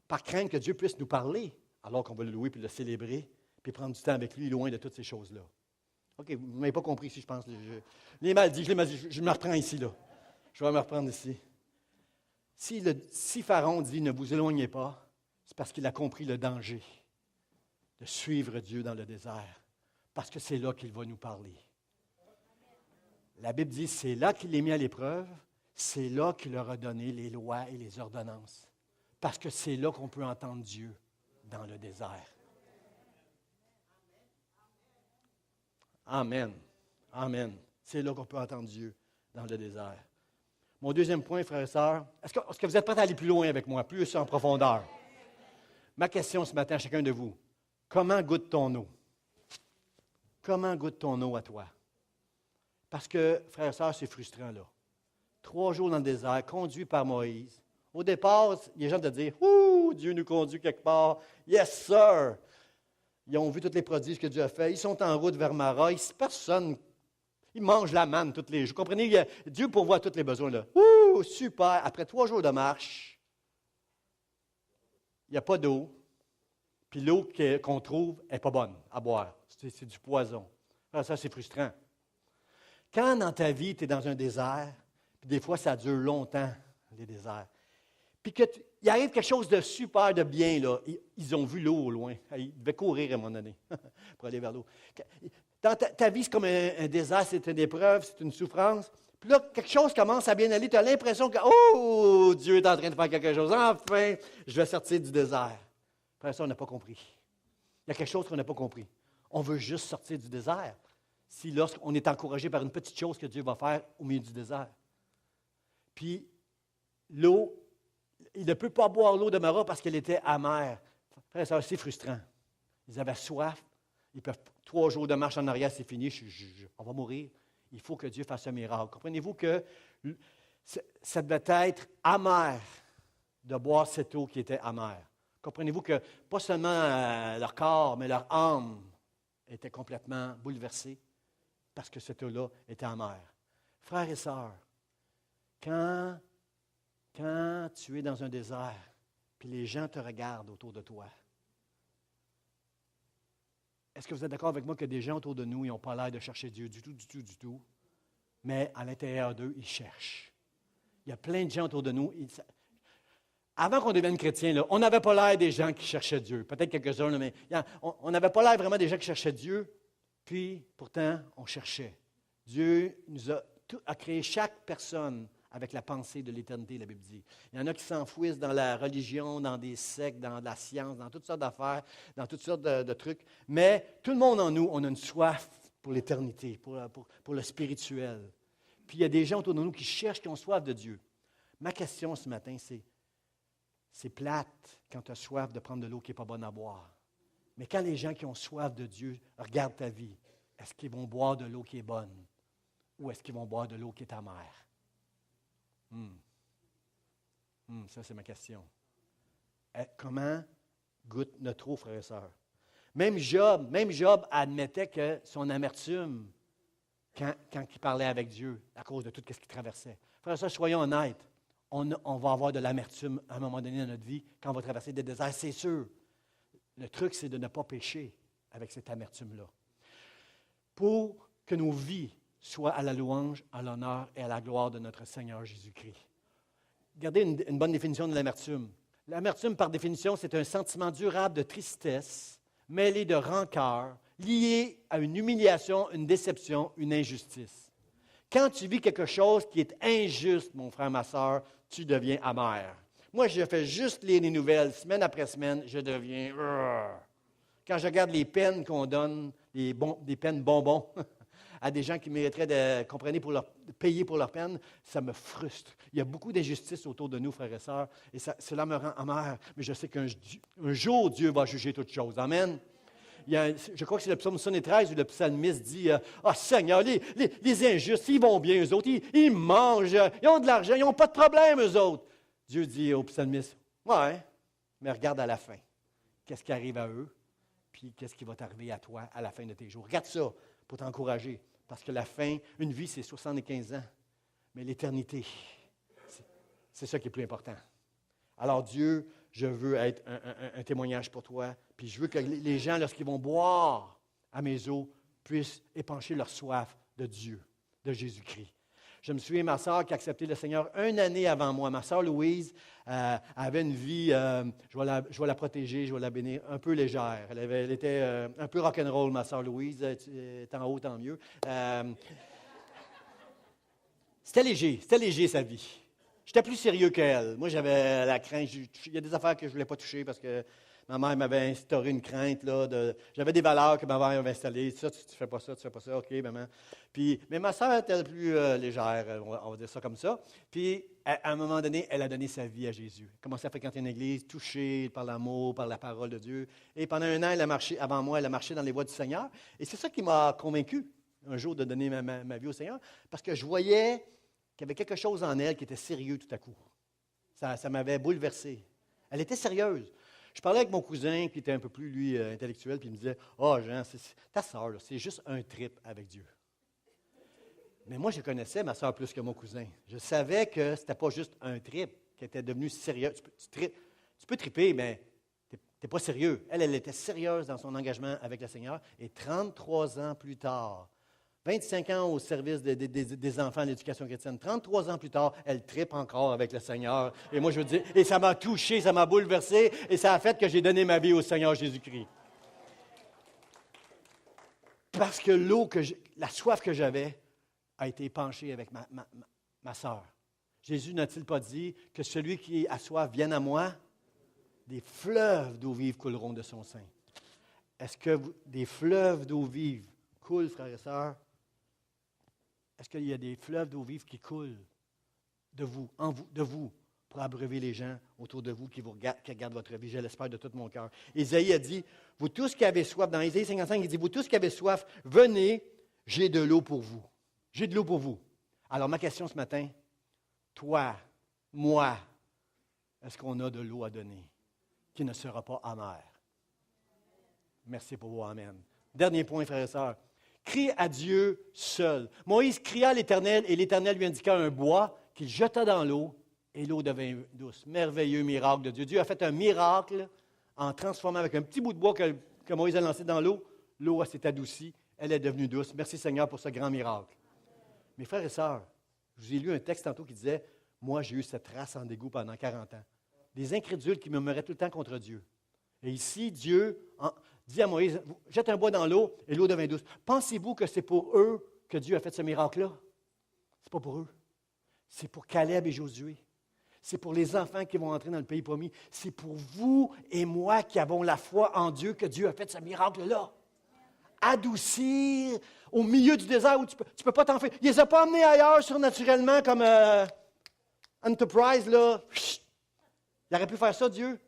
par crainte que Dieu puisse nous parler, alors qu'on va le louer puis le célébrer, puis prendre du temps avec lui, loin de toutes ces choses-là. OK, vous ne m'avez pas compris ici, je pense. Je l'ai mal dit, je me reprends ici, là. Je vais me reprendre ici. Si Pharaon dit « ne vous éloignez pas », c'est parce qu'il a compris le danger de suivre Dieu dans le désert, parce que c'est là qu'il va nous parler. La Bible dit, c'est là qu'il les mis à l'épreuve, c'est là qu'il leur a donné les lois et les ordonnances. Parce que c'est là qu'on peut entendre Dieu dans le désert. Amen. Amen. C'est là qu'on peut entendre Dieu dans le désert. Mon deuxième point, frères et sœurs, est-ce que vous êtes prêts à aller plus loin avec moi, plus en profondeur? Ma question ce matin à chacun de vous, comment goûte ton eau? Comment goûte ton eau à toi? Parce que, frères et sœurs, c'est frustrant, là. 3 jours dans le désert, conduit par Moïse. Au départ, les gens de dire « Ouh, Dieu nous conduit quelque part. Yes, sir! » Ils ont vu tous les prodiges que Dieu a fait. Ils sont en route vers Mara. Personne, ils mangent la manne tous les jours. Comprenez, Dieu pourvoit tous les besoins, là. Ouh, super! Après 3 jours de marche, il n'y a pas d'eau. Puis l'eau qu'on trouve n'est pas bonne à boire. C'est du poison. Alors ça, c'est frustrant. Quand dans ta vie, tu es dans un désert, puis des fois, ça dure longtemps, les déserts, puis qu'il arrive quelque chose de super, de bien, là, ils ont vu l'eau au loin. Ils devaient courir à un moment donné pour aller vers l'eau. Dans ta vie, c'est comme un désert, c'est une épreuve, c'est une souffrance. Puis là, quelque chose commence à bien aller, tu as l'impression que, oh, Dieu est en train de faire quelque chose. Enfin, je vais sortir du désert. Après ça, on n'a pas compris. Il y a quelque chose qu'on n'a pas compris. On veut juste sortir du désert. Si lorsqu'on est encouragé par une petite chose que Dieu va faire au milieu du désert. Puis, l'eau, il ne peut pas boire l'eau de Mara parce qu'elle était amère. Frère et sœur, c'est frustrant. Ils avaient soif. Ils peuvent 3 jours de marche en arrière, c'est fini, on va mourir. Il faut que Dieu fasse un miracle. Comprenez-vous que ça devait être amer de boire cette eau qui était amère. Comprenez-vous que pas seulement leur corps, mais leur âme était complètement bouleversée parce que cette eau-là était amère. Frères et sœurs, quand tu es dans un désert, puis les gens te regardent autour de toi, est-ce que vous êtes d'accord avec moi que des gens autour de nous, ils n'ont pas l'air de chercher Dieu du tout, mais à l'intérieur d'eux, ils cherchent. Il y a plein de gens autour de nous. Avant qu'on devienne chrétien, là, on n'avait pas l'air des gens qui cherchaient Dieu. Peut-être quelques-uns, là, mais on n'avait pas l'air vraiment des gens qui cherchaient Dieu. Puis, pourtant, on cherchait. Dieu nous a créé chaque personne avec la pensée de l'éternité, la Bible dit. Il y en a qui s'enfouissent dans la religion, dans des sectes, dans la science, dans toutes sortes d'affaires, dans toutes sortes de trucs. Mais tout le monde en nous, on a une soif pour l'éternité, pour le spirituel. Puis il y a des gens autour de nous qui cherchent, qui ont soif de Dieu. Ma question ce matin, c'est plate quand tu as soif de prendre de l'eau qui n'est pas bonne à boire. Mais quand les gens qui ont soif de Dieu regardent ta vie, est-ce qu'ils vont boire de l'eau qui est bonne ou est-ce qu'ils vont boire de l'eau qui est amère? Ça, c'est ma question. Comment goûte notre eau, frères et sœurs? Même Job admettait que son amertume, quand il parlait avec Dieu, à cause de tout ce qu'il traversait. Frères et sœurs, soyons honnêtes, on va avoir de l'amertume à un moment donné dans notre vie quand on va traverser des déserts, c'est sûr. Le truc, c'est de ne pas pécher avec cette amertume-là. Pour que nos vies soient à la louange, à l'honneur et à la gloire de notre Seigneur Jésus-Christ. Regardez une bonne définition de l'amertume. L'amertume, par définition, c'est un sentiment durable de tristesse, mêlé de rancœur, lié à une humiliation, une déception, une injustice. Quand tu vis quelque chose qui est injuste, mon frère, ma soeur, tu deviens amer. Moi, je fais juste lire les nouvelles, semaine après semaine, je deviens... Quand je regarde les peines qu'on donne, des peines bonbons, à des gens qui mériteraient de payer pour leur peine, ça me frustre. Il y a beaucoup d'injustice autour de nous, frères et sœurs, et cela me rend amer, mais je sais qu'un jour, Dieu va juger toutes choses. Amen. Je crois que c'est le psaume 73 où le psalmiste dit « Ah, Seigneur, les injustes, ils vont bien, eux autres, ils mangent, ils ont de l'argent, ils n'ont pas de problème, eux autres. » Dieu dit au psalmiste « Ouais, mais regarde à la fin. Qu'est-ce qui arrive à eux, puis qu'est-ce qui va t'arriver à toi à la fin de tes jours. Regarde ça pour t'encourager, parce que la fin, une vie, c'est 75 ans, mais l'éternité, c'est ça qui est plus important. Alors Dieu, je veux être un témoignage pour toi, puis je veux que les gens, lorsqu'ils vont boire à mes eaux, puissent épancher leur soif de Dieu, de Jésus-Christ. Je me souviens, ma sœur qui a accepté le Seigneur une année avant moi. Ma sœur Louise avait une vie, je vais la protéger, je vais la bénir, un peu légère. Elle était un peu rock'n'roll, ma sœur Louise. Tant haut, tant mieux. C'était léger sa vie. J'étais plus sérieux qu'elle. Moi, j'avais la crainte. Il y a des affaires que je ne voulais pas toucher parce que ma mère m'avait instauré une crainte. J'avais des valeurs que ma mère m'avait installées. Ça, tu ne fais pas ça, tu ne fais pas ça. OK, maman. Mais ma soeur était plus légère, on va dire ça comme ça. Puis, à un moment donné, elle a donné sa vie à Jésus. Elle a commencé à fréquenter une église, touchée par l'amour, par la parole de Dieu. Et pendant un an, elle a marché dans les voies du Seigneur. Et c'est ça qui m'a convaincu, un jour, de donner ma vie au Seigneur. Parce que je voyais qu'il y avait quelque chose en elle qui était sérieux tout à coup. Ça m'avait bouleversé. Elle était sérieuse. Je parlais avec mon cousin, qui était un peu plus, lui, intellectuel, puis il me disait « Oh, Jean, ta sœur, c'est juste un trip avec Dieu. » Mais moi, je connaissais ma sœur plus que mon cousin. Je savais que ce n'était pas juste un trip, qu'elle était devenue sérieuse. Tu peux triper, mais tu n'es pas sérieux. Elle était sérieuse dans son engagement avec le Seigneur. Et 33 ans plus tard, 25 ans au service des enfants à l'éducation chrétienne. 33 ans plus tard, elle tripe encore avec le Seigneur. Et moi, je veux dire, et ça m'a touché, ça m'a bouleversé, et ça a fait que j'ai donné ma vie au Seigneur Jésus-Christ. Parce que la soif que j'avais a été épanchée avec ma sœur. Jésus n'a-t-il pas dit que celui qui a soif vienne à moi? Des fleuves d'eau vive couleront de son sein. Est-ce que des fleuves d'eau vive coulent, frères et sœurs? Est-ce qu'il y a des fleuves d'eau vive qui coulent de vous, pour abreuver les gens autour de vous qui regardent votre vie? Je l'espère de tout mon cœur. Ésaïe a dit, vous tous qui avez soif, dans Ésaïe 55, il dit, vous tous qui avez soif, venez, j'ai de l'eau pour vous. J'ai de l'eau pour vous. Alors ma question ce matin, toi, moi, est-ce qu'on a de l'eau à donner qui ne sera pas amère? Merci pour vos amen. Dernier point, frères et sœurs. Crie à Dieu seul. Moïse cria à l'Éternel et l'Éternel lui indiqua un bois qu'il jeta dans l'eau et l'eau devint douce. Merveilleux miracle de Dieu. Dieu a fait un miracle en transformant avec un petit bout de bois que Moïse a lancé dans l'eau. L'eau s'est adoucie, elle est devenue douce. Merci Seigneur pour ce grand miracle. Mes frères et sœurs, je vous ai lu un texte tantôt qui disait « Moi, j'ai eu cette race en dégoût pendant 40 ans. » Des incrédules qui murmuraient tout le temps contre Dieu. Et ici, Dieu dit à Moïse, jette un bois dans l'eau et l'eau devint douce. Pensez-vous que c'est pour eux que Dieu a fait ce miracle-là? Ce n'est pas pour eux. C'est pour Caleb et Josué. C'est pour les enfants qui vont entrer dans le pays promis. C'est pour vous et moi qui avons la foi en Dieu que Dieu a fait ce miracle-là. adoucir au milieu du désert où tu peux pas t'enfuir. Il les a pas emmenés ailleurs surnaturellement comme Enterprise, là. Il aurait pu faire ça, Dieu.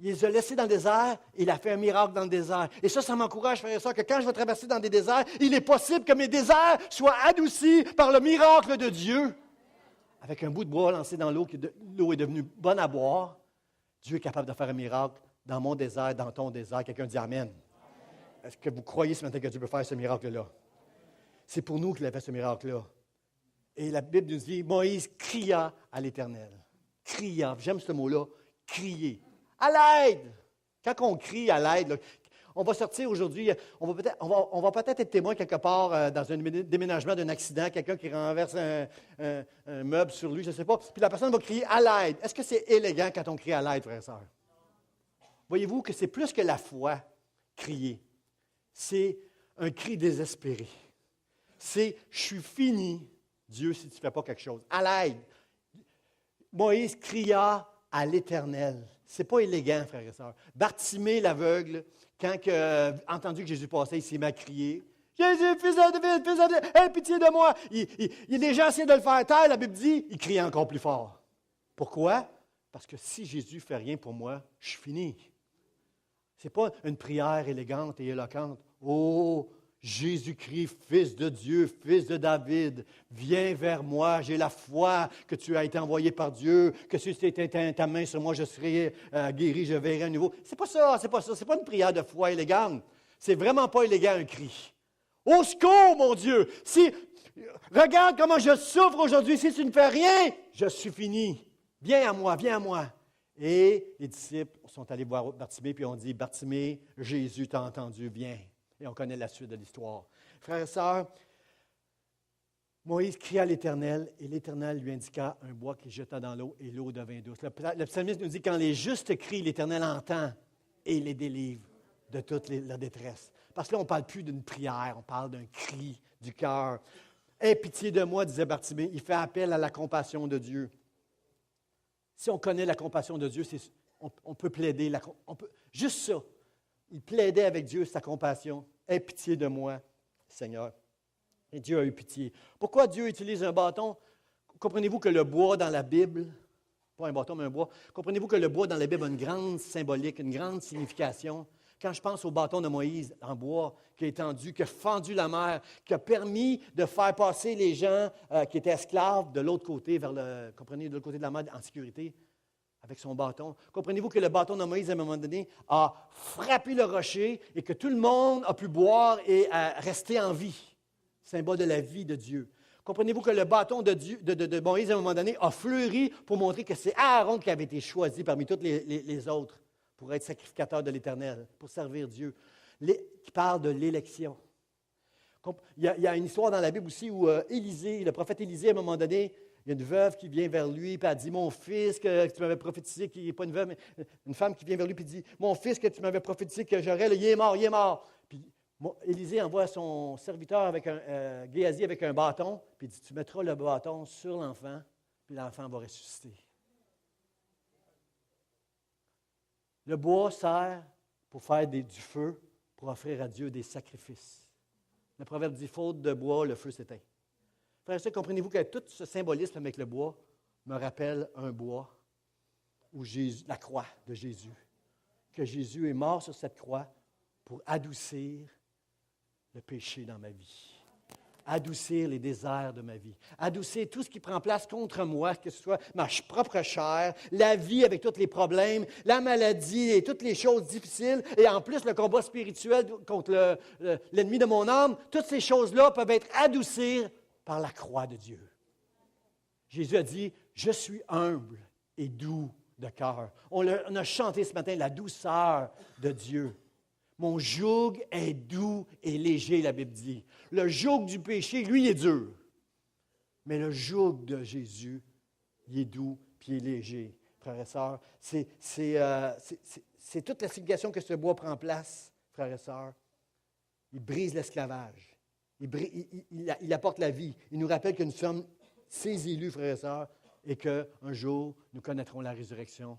Il les a laissés dans le désert et il a fait un miracle dans le désert. Et ça m'encourage, frère et sœur, que quand je vais traverser dans des déserts, il est possible que mes déserts soient adoucis par le miracle de Dieu. Avec un bout de bois lancé dans l'eau, l'eau est devenue bonne à boire, Dieu est capable de faire un miracle dans mon désert, dans ton désert. Quelqu'un dit Amen. Est-ce que vous croyez ce matin que Dieu peut faire ce miracle-là? C'est pour nous qu'il a fait ce miracle-là. Et la Bible nous dit, Moïse cria à l'Éternel. Cria, j'aime ce mot-là, crier. À l'aide! Quand on crie à l'aide, là, on va sortir aujourd'hui, on va peut-être être témoin quelque part dans un déménagement d'un accident, quelqu'un qui renverse un meuble sur lui, je ne sais pas, puis la personne va crier à l'aide. Est-ce que c'est élégant quand on crie à l'aide, frères et sœurs? Voyez-vous que c'est plus que la foi, crier. C'est un cri désespéré. C'est « je suis fini, Dieu, si tu ne fais pas quelque chose ». À l'aide. Moïse cria à l'Éternel. Ce n'est pas élégant, frères et sœurs. Bartimée, l'aveugle, quand il a entendu que Jésus passait, il s'est mis à crier. « Jésus, fils de David, fils de David, aie pitié de moi! » Les gens essaient de le faire taire, la Bible dit, il crie encore plus fort. Pourquoi? Parce que si Jésus ne fait rien pour moi, je suis fini. Ce n'est pas une prière élégante et éloquente. « Oh, Jésus-Christ, Fils de Dieu, Fils de David, viens vers moi, j'ai la foi que tu as été envoyé par Dieu, que si tu étais ta main sur moi, je serai guéri, je verrai à nouveau. » C'est pas ça, c'est pas ça. C'est pas une prière de foi élégante. C'est vraiment pas élégant un cri. Au secours, mon Dieu! Regarde comment je souffre aujourd'hui. Si tu ne fais rien, je suis fini. Viens à moi, viens à moi. Et les disciples sont allés voir Bartimée, puis on dit, Bartimée, Jésus t'a entendu, viens. Et on connaît la suite de l'histoire. Frères et sœurs, Moïse cria à l'Éternel, et l'Éternel lui indiqua un bois qu'il jeta dans l'eau, et l'eau devint douce. Le psalmiste nous dit, quand les justes crient, l'Éternel entend et les délivre de toute leur détresse. Parce que là, on ne parle plus d'une prière, on parle d'un cri du cœur. « Aie pitié de moi », disait Bartimée, il fait appel à la compassion de Dieu. Si on connaît la compassion de Dieu, on peut plaider. Juste ça. Il plaidait avec Dieu sa compassion. « Aie pitié de moi, Seigneur. » Et Dieu a eu pitié. Pourquoi Dieu utilise un bâton? Comprenez-vous que le bois dans la Bible, pas un bâton, mais un bois, comprenez-vous que le bois dans la Bible a une grande symbolique, une grande signification? Quand je pense au bâton de Moïse en bois qui a étendu, qui a fendu la mer, qui a permis de faire passer les gens qui étaient esclaves de l'autre côté, comprenez, de l'autre côté de la mer en sécurité, avec son bâton. Comprenez-vous que le bâton de Moïse, à un moment donné, a frappé le rocher et que tout le monde a pu boire et rester en vie, symbole de la vie de Dieu. Comprenez-vous que le bâton de Moïse, à un moment donné, a fleuri pour montrer que c'est Aaron qui avait été choisi parmi tous les autres pour être sacrificateur de l'Éternel, pour servir Dieu, qui parle de l'élection. Il y a une histoire dans la Bible aussi où le prophète Élisée, à un moment donné, il y a une veuve qui vient vers lui, puis elle dit, « Mon fils que tu m'avais prophétisé, qui n'est pas une veuve, mais une femme qui vient vers lui, puis dit, « Mon fils que tu m'avais prophétisé que j'aurais, il est mort, il est mort. » Puis Élisée envoie son serviteur Géasi avec un bâton, puis il dit, « Tu mettras le bâton sur l'enfant, puis l'enfant va ressusciter. » Le bois sert pour faire du feu, pour offrir à Dieu des sacrifices. Le proverbe dit, « Faute de bois, le feu s'éteint. » Frères et sœurs, comprenez-vous que tout ce symbolisme avec le bois me rappelle un bois où la croix de Jésus. Que Jésus est mort sur cette croix pour adoucir le péché dans ma vie. Adoucir les déserts de ma vie. Adoucir tout ce qui prend place contre moi, que ce soit ma propre chair, la vie avec tous les problèmes, la maladie et toutes les choses difficiles, et en plus le combat spirituel contre l'ennemi de mon âme. Toutes ces choses-là peuvent être adoucies par la croix de Dieu. Jésus a dit, « Je suis humble et doux de cœur. » On a chanté ce matin la douceur de Dieu. Mon joug est doux et léger, la Bible dit. Le joug du péché, lui, est dur. Mais le joug de Jésus, il est doux puis il est léger. Frères et sœurs, c'est toute la signification que ce bois prend place, frères et sœurs. Il brise l'esclavage. Il apporte la vie. Il nous rappelle que nous sommes ses élus, frères et sœurs, et qu'un jour, nous connaîtrons la résurrection.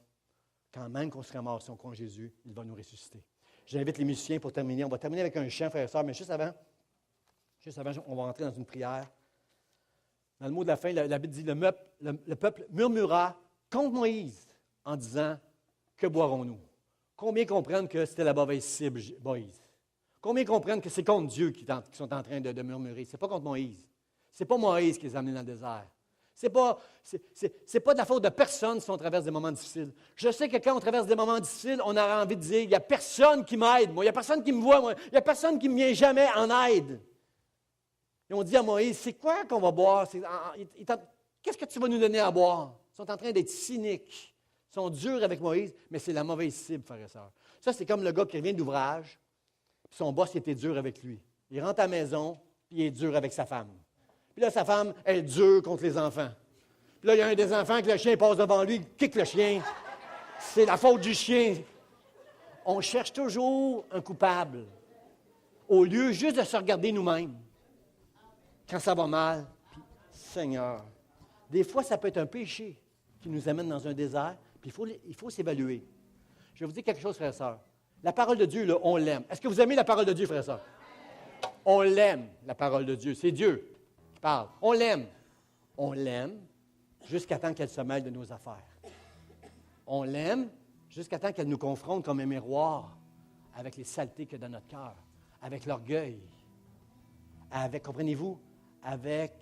Quand même qu'on sera mort si on croit en Jésus, il va nous ressusciter. j'invite les musiciens pour terminer. On va terminer avec un chant, frères et sœurs, mais juste avant, on va entrer dans une prière. Dans le mot de la fin, la Bible dit, le peuple murmura contre Moïse en disant, que boirons-nous? Combien comprennent que c'était la mauvaise cible, Moïse? Combien comprennent que c'est contre Dieu qui sont en train de murmurer? Ce n'est pas contre Moïse. Ce n'est pas Moïse qui les a amenés dans le désert. Ce n'est pas de la faute de personne si on traverse des moments difficiles. Je sais que quand on traverse des moments difficiles, on a envie de dire, il n'y a personne qui m'aide, moi, il n'y a personne qui me voit, moi, il n'y a personne qui ne me vient jamais en aide. Et on dit à Moïse, c'est quoi qu'on va boire? Qu'est-ce que tu vas nous donner à boire? Ils sont en train d'être cyniques. Ils sont durs avec Moïse, mais c'est la mauvaise cible, frères et sœurs. Ça, c'est comme le gars qui revient d'ouvrage, puis son boss était dur avec lui. Il rentre à la maison, puis il est dur avec sa femme. Puis là, sa femme est dure contre les enfants. Puis là, il y a un des enfants que le chien passe devant lui, il kick le chien. C'est la faute du chien. On cherche toujours un coupable, au lieu juste de se regarder nous-mêmes. Quand ça va mal, puis Seigneur, des fois, ça peut être un péché qui nous amène dans un désert, puis il faut s'évaluer. Je vais vous dire quelque chose, frères et sœurs. La parole de Dieu, là, on l'aime. Est-ce que vous aimez la parole de Dieu, frères et sœurs? On l'aime, la parole de Dieu. C'est Dieu qui parle. On l'aime. On l'aime jusqu'à temps qu'elle se mêle de nos affaires. On l'aime jusqu'à temps qu'elle nous confronte comme un miroir avec les saletés qu'il y a dans notre cœur, avec l'orgueil, avec, comprenez-vous, avec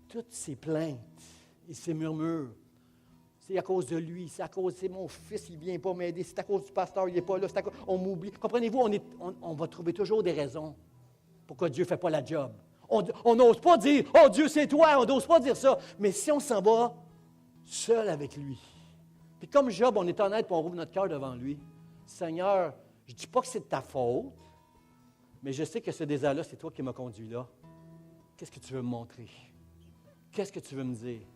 toutes ces plaintes et ces murmures. C'est à cause de lui, c'est mon fils, il ne vient pas m'aider, c'est à cause du pasteur, il n'est pas là, on m'oublie. Comprenez-vous, on va trouver toujours des raisons pourquoi Dieu ne fait pas la job. On n'ose pas dire, « Oh, Dieu, c'est toi », on n'ose pas dire ça. Mais si on s'en va seul avec lui, puis comme Job, on est honnête et on rouvre notre cœur devant lui, « Seigneur, je ne dis pas que c'est de ta faute, mais je sais que ce désert-là, c'est toi qui m'as conduit là. Qu'est-ce que tu veux me montrer? Qu'est-ce que tu veux me dire?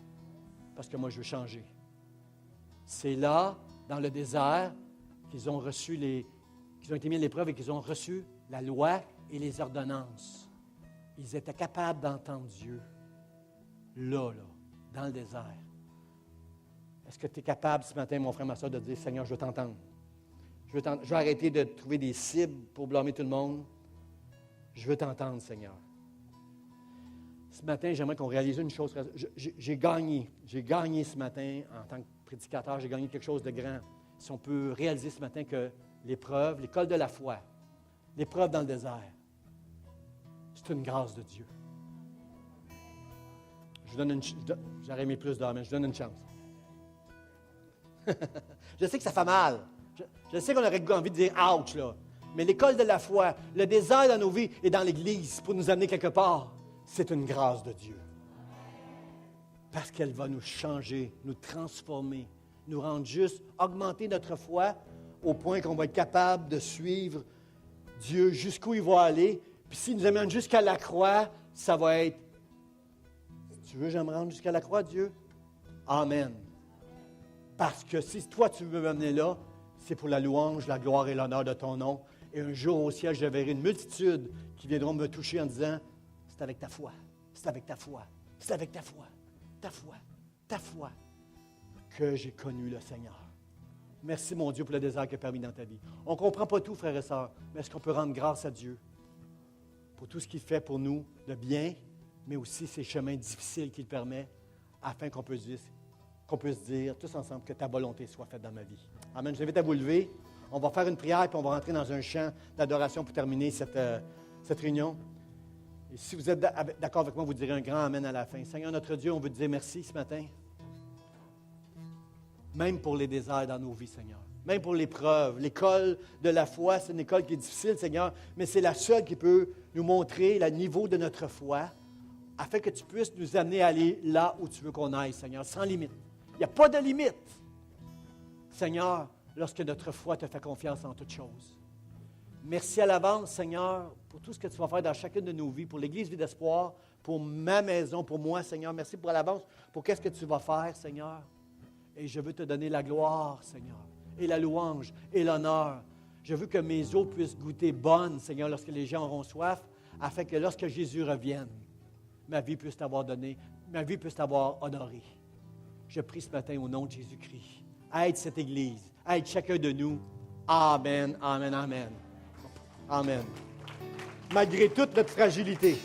Parce que moi, je veux changer. » C'est là, dans le désert, qu'ils ont été mis à l'épreuve et qu'ils ont reçu la loi et les ordonnances. Ils étaient capables d'entendre Dieu, là, dans le désert. Est-ce que tu es capable ce matin, mon frère, ma soeur, de dire, Seigneur, je veux t'entendre. Je vais arrêter de trouver des cibles pour blâmer tout le monde. Je veux t'entendre, Seigneur. Ce matin, j'aimerais qu'on réalise une chose. J'ai gagné ce matin en tant que prédicateur, j'ai gagné quelque chose de grand. Si on peut réaliser ce matin que l'épreuve, l'école de la foi, l'épreuve dans le désert, c'est une grâce de Dieu. J'aurais aimé plus d'heures, mais je donne une chance. Je sais que ça fait mal. Je sais qu'on aurait envie de dire « ouch », là. Mais l'école de la foi, le désert dans nos vies et dans l'Église pour nous amener quelque part, c'est une grâce de Dieu. Parce qu'elle va nous changer, nous transformer, nous rendre juste, augmenter notre foi au point qu'on va être capable de suivre Dieu jusqu'où il va aller. Puis s'il nous amène jusqu'à la croix, ça va être « Tu veux que je me rende jusqu'à la croix, Dieu? » Amen. Parce que si toi tu veux m'amener là, c'est pour la louange, la gloire et l'honneur de ton nom. Et un jour au ciel, je verrai une multitude qui viendront me toucher en disant « C'est avec ta foi, c'est avec ta foi, c'est avec ta foi, ta foi que j'ai connu le Seigneur. » Merci, mon Dieu, pour le désert qu'il a permis dans ta vie. On ne comprend pas tout, frères et sœurs, mais est-ce qu'on peut rendre grâce à Dieu pour tout ce qu'il fait pour nous de bien, mais aussi ces chemins difficiles qu'il permet afin qu'on puisse dire tous ensemble que ta volonté soit faite dans ma vie. Amen. Je vous invite à vous lever. On va faire une prière, puis on va rentrer dans un chant d'adoration pour terminer cette réunion. Et si vous êtes d'accord avec moi, vous direz un grand Amen à la fin. Seigneur notre Dieu, on veut te dire merci ce matin. Même pour les déserts dans nos vies, Seigneur. Même pour l'épreuve. L'école de la foi, c'est une école qui est difficile, Seigneur, mais c'est la seule qui peut nous montrer le niveau de notre foi afin que tu puisses nous amener à aller là où tu veux qu'on aille, Seigneur, sans limite. Il n'y a pas de limite, Seigneur, lorsque notre foi te fait confiance en toutes choses. Merci à l'avance, Seigneur, pour tout ce que tu vas faire dans chacune de nos vies, pour l'Église Vie d'Espoir, pour ma maison, pour moi, Seigneur. Merci pour l'avance, pour qu'est-ce que tu vas faire, Seigneur. Et je veux te donner la gloire, Seigneur, et la louange, et l'honneur. Je veux que mes eaux puissent goûter bonnes, Seigneur, lorsque les gens auront soif, afin que lorsque Jésus revienne, ma vie puisse t'avoir donné, ma vie puisse t'avoir honoré. Je prie ce matin au nom de Jésus-Christ. Aide cette Église, aide chacun de nous Amen, amen, amen. Amen. Malgré toute notre fragilité.